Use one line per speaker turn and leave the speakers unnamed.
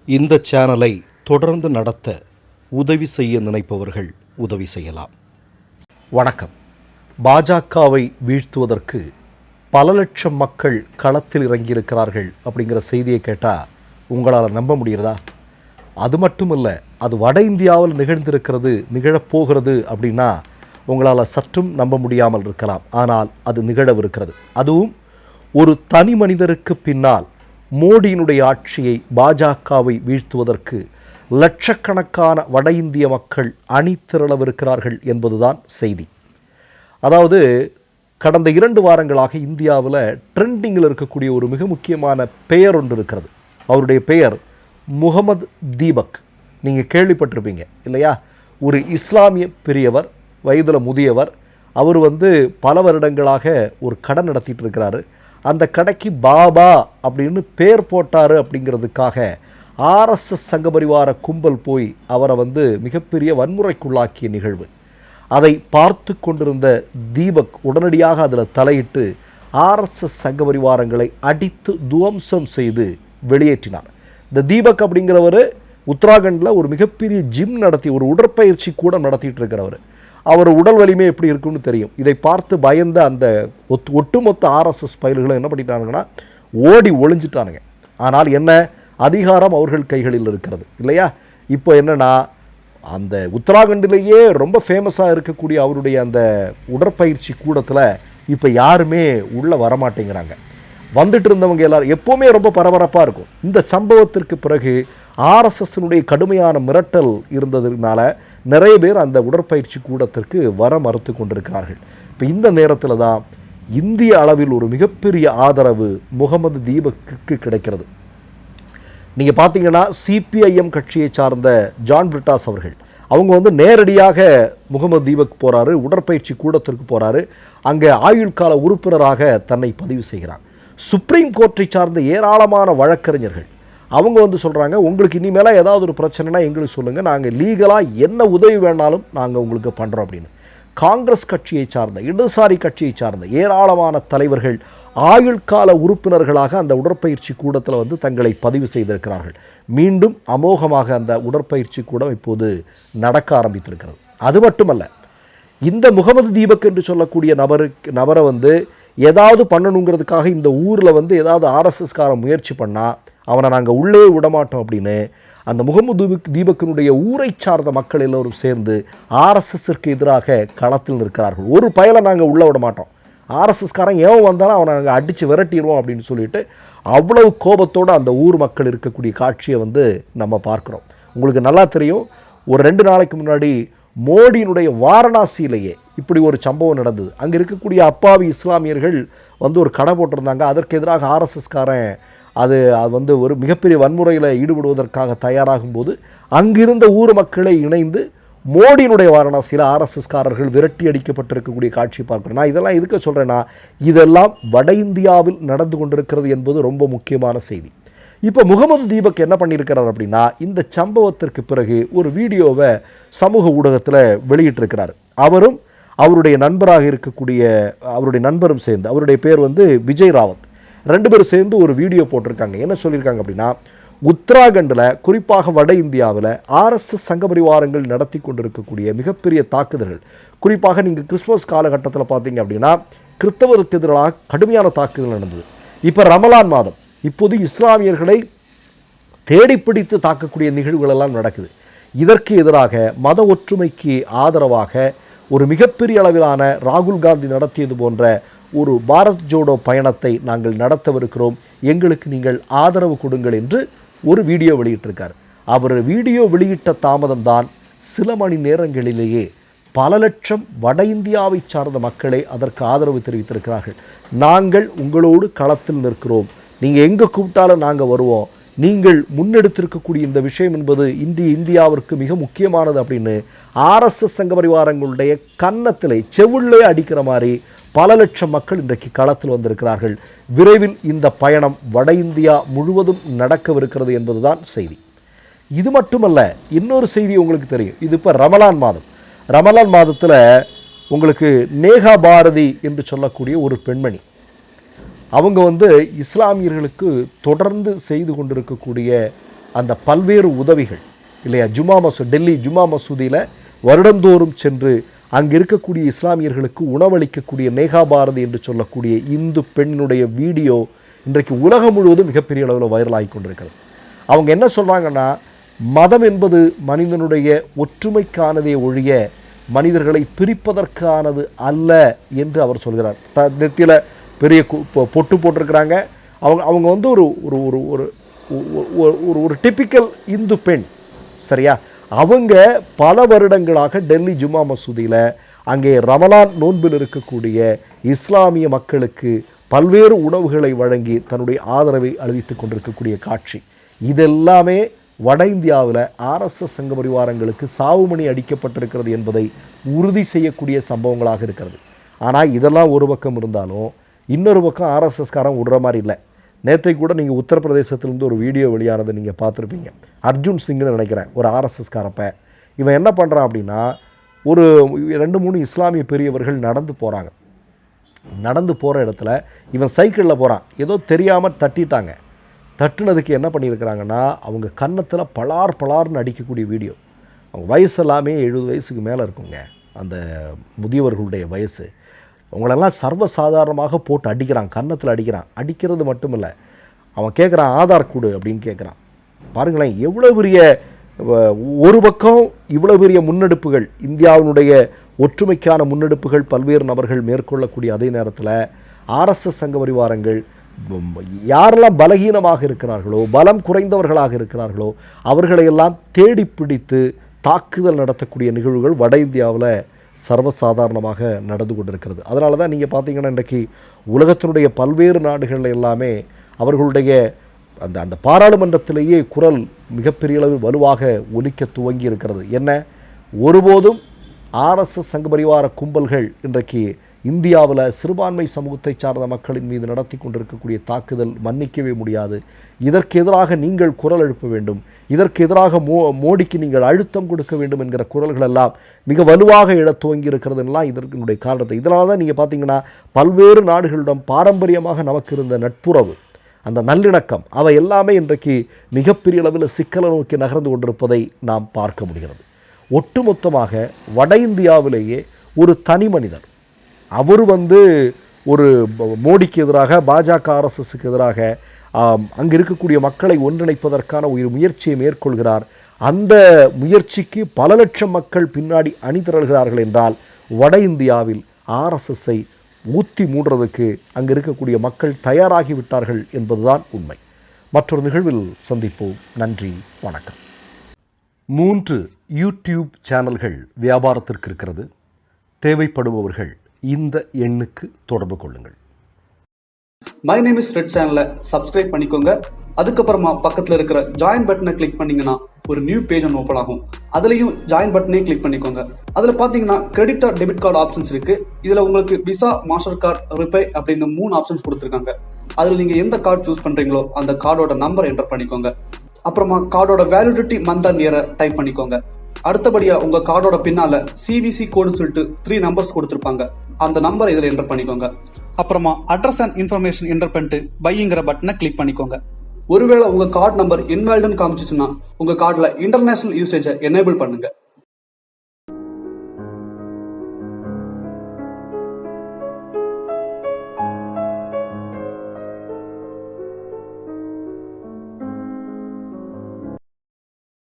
இந்த சேனலை தொடர்ந்து நடத்த உதவி செய்ய நினைப்பவர்கள் உதவி செய்யலாம். வணக்கம். பாஜகவை வீழ்த்துவதற்கு பல லட்சம் மக்கள் களத்தில் இறங்கியிருக்கிறார்கள் அப்படிங்கிற செய்தியை கேட்டால் உங்களால் நம்ப முடிகிறதா? அது மட்டும் இல்லை, அது வட இந்தியாவில் நிகழப்போகிறது அப்படின்னா உங்களால் சற்றும் நம்ப முடியாமல் இருக்கலாம். ஆனால் அது நிகழவிருக்கிறது. அதுவும் ஒரு தனி மனிதருக்கு பின்னால் மோடியினுடைய ஆட்சியை, பாஜகவை வீழ்த்துவதற்கு லட்சக்கணக்கான வட இந்திய மக்கள் அணி திரளவிருக்கிறார்கள் என்பதுதான் செய்தி. அதாவது கடந்த 2 வாரங்களாக இந்தியாவில் ட்ரெண்டிங்கில் இருக்கக்கூடிய ஒரு மிக முக்கியமான பெயர் ஒன்று இருக்கிறது. அவருடைய பெயர் முகமது தீபக். நீங்கள் கேள்விப்பட்டிருப்பீங்க இல்லையா? ஒரு இஸ்லாமிய பெரியவர், வயதில் முதியவர். அவர் பல வருடங்களாக ஒரு கடை நடத்திட்டு இருக்கிறாரு. அந்த கடைக்கு பாபா அப்படின்னு பேர் போட்டார் அப்படிங்கிறதுக்காக ஆர்எஸ்எஸ் சங்கபரிவார கும்பல் போய் அவரை மிகப்பெரிய வன்முறைக்குள்ளாக்கிய நிகழ்வு. அதை பார்த்து கொண்டிருந்த தீபக் உடனடியாக அதில் தலையிட்டு ஆர்எஸ்எஸ் சங்கபரிவாரங்களை அடித்து துவம்சம் செய்து வெளியேற்றினார். இந்த தீபக் அப்படிங்கிறவர் உத்தராகண்டில் ஒரு மிகப்பெரிய ஜிம் நடத்தி, ஒரு உடற்பயிற்சி கூட நடத்திட்டு இருக்கிறவர். அவர் உடல் வலிமை எப்படி இருக்குன்னு தெரியும். இதை பார்த்து பயந்த அந்த ஒட்டுமொத்த ஆர்எஸ்எஸ் பயல்களும் என்ன பண்ணிட்டானுங்கன்னா ஓடி ஒளிஞ்சிட்டானுங்க. ஆனால் என்ன, அதிகாரம் அவர்கள் கைகளில் இருக்கிறது இல்லையா? இப்போ என்னன்னா, அந்த உத்தராகண்டிலேயே ரொம்ப ஃபேமஸாக இருக்கக்கூடிய அவருடைய அந்த உடற்பயிற்சி கூடத்தில் இப்போ யாருமே உள்ளே வரமாட்டேங்கிறாங்க. வந்துட்டு இருந்தவங்க எல்லாரும் எப்போவுமே ரொம்ப பரபரப்பாக இருக்கும். இந்த சம்பவத்திற்கு பிறகு ஆர்எஸ்எஸ்னுடைய கடுமையான மிரட்டல் இருந்ததுனால நிறைய பேர் அந்த உடற்பயிற்சி கூடத்திற்கு வர மறுத்து கொண்டிருக்கிறார்கள். இப்போ இந்த நேரத்தில் தான் இந்திய அளவில் ஒரு மிகப்பெரிய ஆதரவு முகமது தீபக்கு கிடைக்கிறது. நீங்கள் பார்த்தீங்கன்னா சிபிஐஎம் கட்சியை சார்ந்த ஜான் பிரிட்டாஸ் அவர்கள், அவங்க நேரடியாக முகமது தீபக் போகிறாரு, உடற்பயிற்சி கூடத்திற்கு போகிறாரு. அங்கே ஆயுள் கால உறுப்பினராக தன்னை பதிவு செய்கிறார். சுப்ரீம் கோர்ட்டை சார்ந்த ஏராளமான வழக்கறிஞர்கள் அவங்க சொல்கிறாங்க, உங்களுக்கு இனிமேல் ஏதாவது ஒரு பிரச்சனைனா எங்களுக்கு சொல்லுங்கள், நாங்கள் லீகலாக என்ன உதவி வேணாலும் நாங்கள் உங்களுக்கு பண்ணுறோம் அப்படின்னு. காங்கிரஸ் கட்சியை சார்ந்த, இடதுசாரி கட்சியை சார்ந்த ஏராளமான தலைவர்கள் ஆயுள் கால உறுப்பினர்களாக அந்த உடற்பயிற்சி கூடத்தில் தங்களை பதிவு செய்திருக்கிறார்கள். மீண்டும் அமோகமாக அந்த உடற்பயிற்சி கூடம் இப்போது நடக்க ஆரம்பித்திருக்கிறது. அது மட்டுமல்ல, இந்த முகமது தீபக் என்று சொல்லக்கூடிய நபரை ஏதாவது பண்ணணுங்கிறதுக்காக இந்த ஊரில் ஏதாவது ஆர்எஸ்எஸ்காரன் முயற்சி பண்ணால் அவனை நாங்கள் உள்ளே விடமாட்டோம் அப்படின்னு அந்த முகமது தீபக்கினுடைய ஊரை சார்ந்த மக்கள் எல்லோரும் சேர்ந்து ஆர்எஸ்எஸ்ஸிற்கு எதிராக களத்தில் நிற்கிறார்கள். ஒரு பயலை நாங்கள் உள்ளே விட மாட்டோம், ஆர்எஸ்எஸ்காரன் ஏன் வந்தாலும் அவனை நாங்கள் அடித்து விரட்டிடுவோம் அப்படின்னு சொல்லிட்டு அவ்வளவு கோபத்தோடு அந்த ஊர் மக்கள் இருக்கக்கூடிய காட்சியை நம்ம பார்க்குறோம். உங்களுக்கு நல்லா தெரியும், ஒரு 2 நாளைக்கு முன்னாடி மோடியினுடைய வாரணாசியிலேயே இப்படி ஒரு சம்பவம் நடந்தது. அங்கே இருக்கக்கூடிய அப்பாவி இஸ்லாமியர்கள் ஒரு கடை போட்டிருந்தாங்க. அதற்கு எதிராக ஆர்எஸ்எஸ்காரன் அது ஒரு மிகப்பெரிய வன்முறையில் ஈடுபடுவதற்காக தயாராகும் போது அங்கிருந்த ஊர் மக்களை இணைந்து மோடியினுடைய வாரணாசியில் ஆர்எஸ்எஸ்காரர்கள் விரட்டி அடிக்கப்பட்டிருக்கக்கூடிய காட்சி பார்க்குறேன். நான் இதெல்லாம் எதுக்கு சொல்கிறேன்னா, இதெல்லாம் வட இந்தியாவில் நடந்து கொண்டிருக்கிறது என்பது ரொம்ப முக்கியமான செய்தி. இப்போ முகமது தீபக் என்ன பண்ணியிருக்கிறார் அப்படின்னா, இந்த சம்பவத்திற்கு பிறகு ஒரு வீடியோவை சமூக ஊடகத்தில் வெளியிட்டிருக்கிறார். அவரும் அவருடைய நண்பராக இருக்கக்கூடிய அவருடைய நண்பரும் சேர்ந்து, அவருடைய பேர் விஜய் ராவத், 2 பேரும் சேர்ந்து ஒரு வீடியோ போட்டிருக்காங்க. என்ன சொல்லியிருக்காங்க அப்படின்னா, உத்தராகண்டில் குறிப்பாக வட இந்தியாவில் ஆர்எஸ்எஸ் சங்கபரிவாரங்கள் நடத்தி கொண்டிருக்கக்கூடிய மிகப்பெரிய தாக்குதல்கள், குறிப்பாக நீங்கள் கிறிஸ்மஸ் காலகட்டத்தில் பார்த்தீங்க அப்படின்னா கிறிஸ்தவருக்கு எதிராக கடுமையான தாக்குதல் நடந்தது. இப்போ ரமலான் மாதம், இப்போது இஸ்லாமியர்களை தேடிப்பிடித்து தாக்கக்கூடிய நிகழ்வுகள் எல்லாம் நடக்குது. இதற்கு எதிராக மத ஒற்றுமைக்கு ஆதரவாக ஒரு மிகப்பெரிய அளவிலான ராகுல் காந்தி நடத்தியது போன்ற ஒரு பாரத் ஜோடோ பயணத்தை நாங்கள் நடத்தவிருக்கிறோம், எங்களுக்கு நீங்கள் ஆதரவு கொடுங்கள் என்று ஒரு வீடியோ வெளியிட்டிருக்கார். அவர் வீடியோ வெளியிட்ட தாமதம்தான் சில மணி நேரங்களிலேயே பல லட்சம் வட இந்தியாவை சார்ந்த மக்களை அதற்கு ஆதரவு தெரிவித்திருக்கிறார்கள். நாங்கள் உங்களோடு களத்தில் நிற்கிறோம், நீங்கள் எங்கே கூப்பிட்டாலும் நாங்கள் வருவோம், நீங்கள் முன்னெடுத்திருக்கக்கூடிய இந்த விஷயம் என்பது இந்தியாவிற்கு மிக முக்கியமானது அப்படின்னு ஆர்எஸ்எஸ் சங்கபரிவாரங்களுடைய கன்னத்திலே செவுள்ளே அடிக்கிற மாதிரி பல லட்சம் மக்கள் இன்றைக்கு களத்தில் வந்திருக்கிறார்கள். விரைவில் இந்த பயணம் வட இந்தியா முழுவதும் நடக்கவிருக்கிறது என்பதுதான் செய்தி. இது மட்டுமல்ல, இன்னொரு செய்தி உங்களுக்கு தெரியும். இது இப்போ ரமலான் மாதம். ரமலான் மாதத்தில் உங்களுக்கு நேஹா பாரதி என்று சொல்லக்கூடிய ஒரு பெண்மணி, அவங்க இஸ்லாமியர்களுக்கு தொடர்ந்து செய்து கொண்டிருக்கக்கூடிய அந்த பல்வேறு உதவிகள் இல்லையா, டெல்லி ஜுமா மசூதியில் வருடந்தோறும் சென்று அங்கே இருக்கக்கூடிய இஸ்லாமியர்களுக்கு உணவளிக்கக்கூடிய நேகா பாரதி என்று சொல்லக்கூடிய இந்து பெண்ணுடைய வீடியோ இன்றைக்கு உலகம் முழுவதும் மிகப்பெரிய அளவில் வைரலாகி கொண்டிருக்கிறது. அவங்க என்ன சொல்கிறாங்கன்னா, மதம் என்பது மனிதனுடைய ஒற்றுமைக்கானதே ஒழிய மனிதர்களை பிரிப்பதற்கானது அல்ல என்று அவர் சொல்கிறார். நெத்தியில் பெரிய பொட்டு போட்டிருக்கிறாங்க. அவங்க வந்து ஒரு ஒரு ஒரு ஒரு டிப்பிக்கல் இந்து பெண், சரியா? அவங்க பல வருடங்களாக டெல்லி ஜுமா மசூதியில் அங்கே ரமலான் நோன்பில் இருக்கக்கூடிய இஸ்லாமிய மக்களுக்கு பல்வேறு உணவுகளை வழங்கி தன்னுடைய ஆதரவை அறிவித்துக் கொண்டிருக்கக்கூடிய காட்சி. இதெல்லாமே வட இந்தியாவில் ஆர்எஸ்எஸ் சங்க பரிவாரங்களுக்கு சாவுமணி அடிக்கப்பட்டிருக்கிறது என்பதை உறுதி செய்யக்கூடிய சம்பவங்களாக இருக்கிறது. ஆனால் இதெல்லாம் ஒரு பக்கம் இருந்தாலும் இன்னொரு பக்கம் ஆர்எஸ்எஸ்காரன் விடுற மாதிரி இல்லை. நேற்றை கூட நீங்கள் உத்தரப்பிரதேசத்திலிருந்து ஒரு வீடியோ வெளியானதை நீங்கள் பார்த்துருப்பீங்க. அர்ஜுன் சிங்னு நினைக்கிறேன், ஒரு ஆர்எஸ்எஸ்காரப்ப. இவன் என்ன பண்ணுறான் அப்படின்னா, ஒரு 2-3 இஸ்லாமிய பெரியவர்கள் நடந்து போகிறாங்க. நடந்து போகிற இடத்துல இவன் சைக்கிளில் போகிறான். ஏதோ தெரியாமல் தட்டிட்டாங்க. தட்டுனதுக்கு என்ன பண்ணியிருக்கிறாங்கன்னா, அவங்க கன்னத்தில் பலார்னு அடிக்கக்கூடிய வீடியோ. அவங்க வயசு எல்லாமே 70 வயசுக்கு மேலே இருக்குங்க. அந்த முதியவர்களுடைய வயசு. அவங்களெல்லாம் சர்வசாதாரணமாக போட்டு அடிக்கிறான், கன்னத்தில் அடிக்கிறான். அடிக்கிறது மட்டும் இல்லை, அவன் கேட்குறான் ஆதார் கொடு அப்படின்னு கேட்குறான். பாருங்களேன், எவ்வளோ பெரிய ஒரு பக்கம் இவ்வளோ பெரிய முன்னெடுப்புகள், இந்தியாவினுடைய ஒற்றுமைக்கான முன்னெடுப்புகள் பல்வேறு நபர்கள் மேற்கொள்ளக்கூடிய அதே நேரத்தில் ஆர்எஸ்எஸ் சங்க பரிவாரங்கள் யாரெல்லாம் பலகீனமாக இருக்கிறார்களோ, பலம் குறைந்தவர்களாக இருக்கிறார்களோ அவர்களையெல்லாம் தேடி பிடித்து தாக்குதல் நடத்தக்கூடிய நிகழ்வுகள் வட இந்தியாவில் சர்வசாதாரணமாக நடந்து கொண்டிருக்கிறது. அதனால தான் நீங்கள் பார்த்தீங்கன்னா, இன்றைக்கு உலகத்தினுடைய பல்வேறு நாடுகளில் எல்லாமே அவர்களுடைய அந்த பாராளுமன்றத்திலேயே குரல் மிகப்பெரிய அளவு வலுவாக ஒலிக்க துவங்கி இருக்கிறது. என்ன, ஒருபோதும் ஆர்எஸ்எஸ் சங்க பரிவார கும்பல்கள் இன்றைக்கு இந்தியாவில் சிறுபான்மை சமூகத்தை சார்ந்த மக்களின் மீது நடத்தி கொண்டிருக்கக்கூடிய தாக்குதல் மன்னிக்கவே முடியாது. இதற்கு எதிராக நீங்கள் குரல் எழுப்ப வேண்டும், இதற்கு எதிராக மோடிக்கு நீங்கள் அழுத்தம் கொடுக்க வேண்டும் என்கிற குரல்கள் எல்லாம் மிக வலுவாக எழத் துவங்கி இருக்கிறதுலாம் இதற்குடைய காரணத்தை. இதனால தான் நீங்கள் பார்த்தீங்கன்னா, பல்வேறு நாடுகளிடம் பாரம்பரியமாக நமக்கு இருந்த நட்புறவு, அந்த நல்லிணக்கம், அவை எல்லாமே இன்றைக்கு மிகப்பெரிய அளவில் சிக்கலை நோக்கி நகர்ந்து கொண்டிருப்பதை நாம் பார்க்க முடிகிறது. ஒட்டுமொத்தமாக வட இந்தியாவிலேயே ஒரு தனி மனிதர், அவர் ஒரு மோடிக்கு எதிராக, பாஜக ஆர்எஸ்எஸ்க்கு எதிராக அங்கே இருக்கக்கூடிய மக்களை ஒன்றிணைப்பதற்கான ஒரு முயற்சியை மேற்கொள்கிறார். அந்த முயற்சிக்கு பல லட்சம் மக்கள் பின்னாடி அணிதிரள்கிறார்கள் என்றால், வட இந்தியாவில் ஆர்எஸ்எஸ்ஸை ஊற்றி மூடுறதுக்கு அங்கே இருக்கக்கூடிய மக்கள் தயாராகிவிட்டார்கள் என்பதுதான் உண்மை. மற்றொரு நிகழ்வில் சந்திப்போம். நன்றி, வணக்கம். 3 யூடியூப் சேனல்கள் வியாபாரத்திற்கு இருக்கிறது. தேவைப்படுபவர்கள் இந்த எண்ணுக்கு தொடர்பு கொள்ளுங்கள்.
மை நேம் இஸ் ரெட் சேனலை சப்ஸ்கிரைப் பண்ணிக்கோங்க. அதுக்கப்புறமா பக்கத்தில் இருக்கிற ஜாயின் பட்டனை கிளிக் பண்ணீங்கன்னா ஒரு நியூ பேஜ் ஒன்று ஓப்பன் ஆகும். அதுலயும் ஜாயின் பட்டனே கிளிக் பண்ணிக்கோங்க. அதுல பாத்தீங்கன்னா credit R debit card options இருக்கு. இதுல உங்களுக்கு விசா, மாஸ்டர் கார்டு, ரிப்பே அப்படின்னு 3 ஆப்ஷன்ஸ் கொடுத்துருக்காங்க. அதுல நீங்க எந்த கார்டு சூஸ் பண்றீங்களோ அந்த கார்டோட நம்பர் என்டர் பண்ணிக்கோங்க. அப்புறமா கார்டோட வேலிடிட்டி மந்த் அண்ட் இயரை டைப் பண்ணிக்கோங்க. அடுத்தபடியா உங்க கார்டோட பின்னால சிவிசி கோடுன்னு சொல்லிட்டு 3 நம்பர்ஸ் கொடுத்துருப்பாங்க. அந்த நம்பர் இதுல என்டர் பண்ணிக்கோங்க. அப்புறமா அட்ரஸ் அண்ட் இன்ஃபர்மேஷன் என்டர் பண்ணிட்டு பைங்கிற பட்டனை கிளிக் பண்ணிக்கோங்க. ஒருவேளை உங்க கார்டு நம்பர் இன்வாலிட்னு காமிச்சிச்சுன்னா உங்க கார்டுல இன்டர்நேஷனல் யூசேஜை எனேபிள் பண்ணுங்க.